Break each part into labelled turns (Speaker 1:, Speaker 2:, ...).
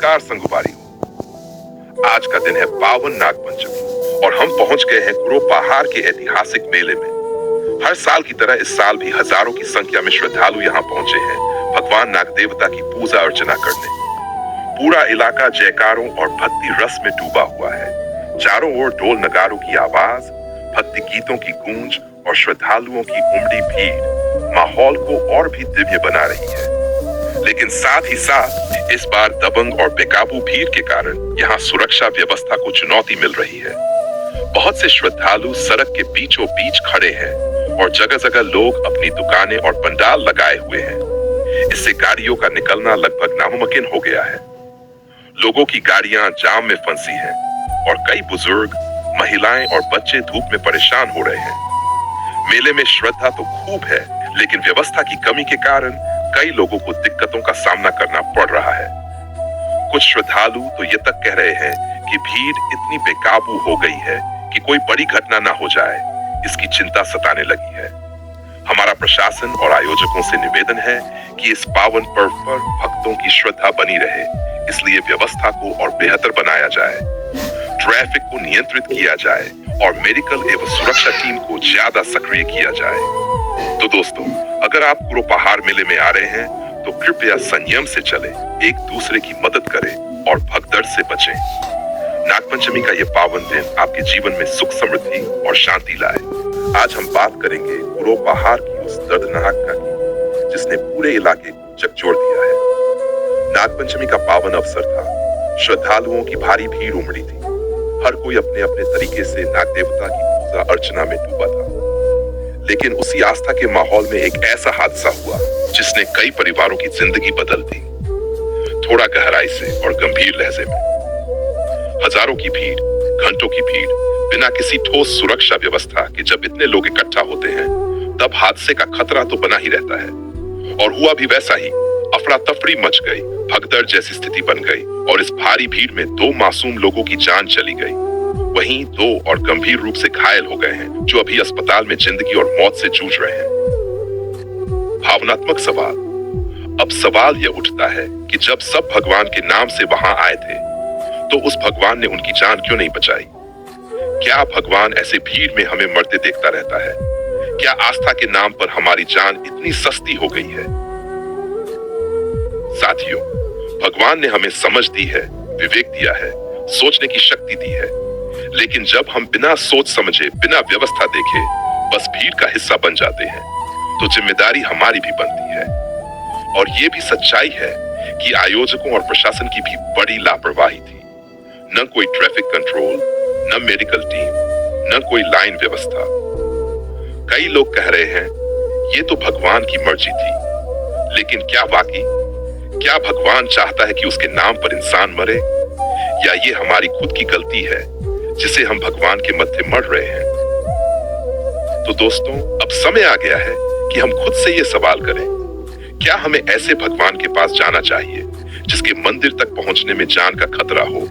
Speaker 1: नमस्कार संगुबारी हो। आज का दिन है पावन नागपंचमी और हम पहुंच गए हैं गुरु पहाड़ के ऐतिहासिक मेले में। हर साल की तरह इस साल भी हजारों की संख्या में श्रद्धालु यहाँ पहुंचे हैं भगवान नाग देवता की पूजा अर्चना करने। पूरा इलाका जयकारों और भक्ति रस में डूबा हुआ है। चारों ओर ढोल नगारों की आवाज, भक्ति गीतों की गूंज और श्रद्धालुओं की उमड़ी भीड़ माहौल को और भी दिव्य बना रही है। लेकिन साथ ही साथ इस बार दबंग और बेकाबू भीड़ के कारण यहाँ सुरक्षा व्यवस्था को चुनौती मिल रही है। बहुत से श्रद्धालु सड़क के बीचों बीच खड़े हैं और जगह जगह लोग अपनी दुकानें और पंडाल लगाए हुए हैं। इससे गाड़ियों का निकलना लगभग नामुमकिन हो गया है। लोगों की गाड़ियां जाम में फंसी हैं और कई बुजुर्ग, महिलाएं और बच्चे धूप में परेशान हो रहे हैं। मेले में श्रद्धा तो खूब है, लेकिन व्यवस्था की कमी के कारण कई लोगों को दिक्कतों का सामना करना पड़ रहा है। कुछ श्रद्धालु तो ये तक कह रहे हैं कि भीड़ इतनी बेकाबू हो गई है कि कोई बड़ी घटना ना हो जाए, इसकी चिंता सताने लगी है। हमारा प्रशासन और आयोजकों से निवेदन है कि इस पावन पर्व पर भक्तों की श्रद्धा बनी रहे, इसलिए व्यवस्था को और बेहतर बनाया जाए, ट्रैफिक को नियंत्रित किया जाए और मेडिकल एवं सुरक्षा टीम को ज्यादा सक्रिय किया जाए। तो दोस्तों, अगर आप गुरु पहाड़ मेले में आ रहे हैं तो कृपया संयम से चलें, एक दूसरे की मदद करें और भगदड़ से बचें। नागपंचमी का यह पावन दिन आपके जीवन में सुख, समृद्धि और शांति लाए। आज हम बात करेंगे गुरु पहाड़ की उस दर्दनाक घटना जिसने पूरे इलाके को झकझोर दिया है। नागपंचमी का पावन अवसर था। श्रद्धालुओं की भारी भीड़ उमड़ी थी। हर कोई अपने अपने तरीके से नाग देवता की पूजा अर्चना में डूबा था। लेकिन उसी आस्था के माहौल में एक ऐसा हादसा हुआ जिसने कई परिवारों की जिंदगी बदल दी। थोड़ा गहराई से और गंभीर लहजे में। हजारों की भीड़, घंटों की भीड़, बिना किसी ठोस सुरक्षा व्यवस्था के जब इतने लोग इकट्ठा होते हैं तब हादसे का खतरा तो बना ही रहता है। और हुआ भी वैसा ही। अफरा तफरी मच गई, भगदड़ जैसी स्थिति बन गई और इस भारी भीड़ में 2 मासूम लोगों की जान चली गई। वहीं 2 और गंभीर रूप से घायल हो गए हैं जो अभी अस्पताल में जिंदगी और मौत से जूझ रहे हैं। भावनात्मक सवाल। अब सवाल यह उठता है कि जब सब भगवान के नाम से वहां आए थे तो उस भगवान ने उनकी जान क्यों नहीं बचाई? क्या भगवान ऐसे भीड़ में हमें मरते देखता रहता है? क्या आस्था के नाम पर हमारी जान इतनी सस्ती हो गई है? साथियों, भगवान ने हमें समझ दी है, विवेक दिया है, सोचने की शक्ति दी है। लेकिन जब हम बिना सोच समझे, बिना व्यवस्था देखे बस भीड़ का हिस्सा बन जाते हैं तो जिम्मेदारी हमारी भी बनती है। और ये भी सच्चाई है कि आयोजकों और प्रशासन की भी बड़ी लापरवाही थी। न कोई ट्रैफिक कंट्रोल, न मेडिकल टीम, न कोई लाइन व्यवस्था। कई लोग कह रहे हैं ये तो भगवान की मर्जी थी, लेकिन क्या भगवान चाहता है कि उसके नाम पर इंसान मरे? या ये हमारी खुद की गलती है जिसे हम भगवान के मध्य मर रहे हैं? तो दोस्तों, अब समय आ गया है कि हम खुद से ये सवाल करें, क्या हमें ऐसे भगवान के पास जाना चाहिए जिसके मंदिर तक पहुंचने में जान का खतरा हो?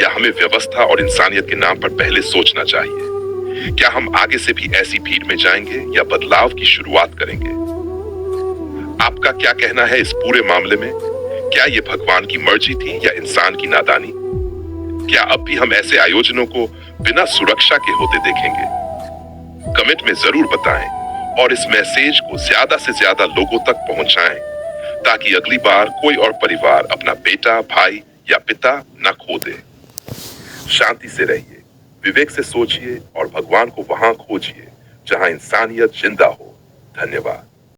Speaker 1: या हमें व्यवस्था और इंसानियत के नाम पर पहले सोचना चाहिए? क्या हम आगे से भी ऐसी भीड़ में जाएंगे या बदलाव की शुरुआत करेंगे? आपका क्या कहना है इस पूरे मामले में? क्या ये भगवान की मर्जी थी या इंसान की नादानी? क्या अब भी हम ऐसे आयोजनों को बिना सुरक्षा के होते देखेंगे? कमेंट में जरूर बताएं और इस मैसेज को ज्यादा से ज्यादा लोगों तक पहुंचाएं ताकि अगली बार कोई और परिवार अपना बेटा, भाई या पिता न खो दे। शांति से रहिए, विवेक से सोचिए और भगवान को वहां खोजिए जहां इंसानियत जिंदा हो। धन्यवाद।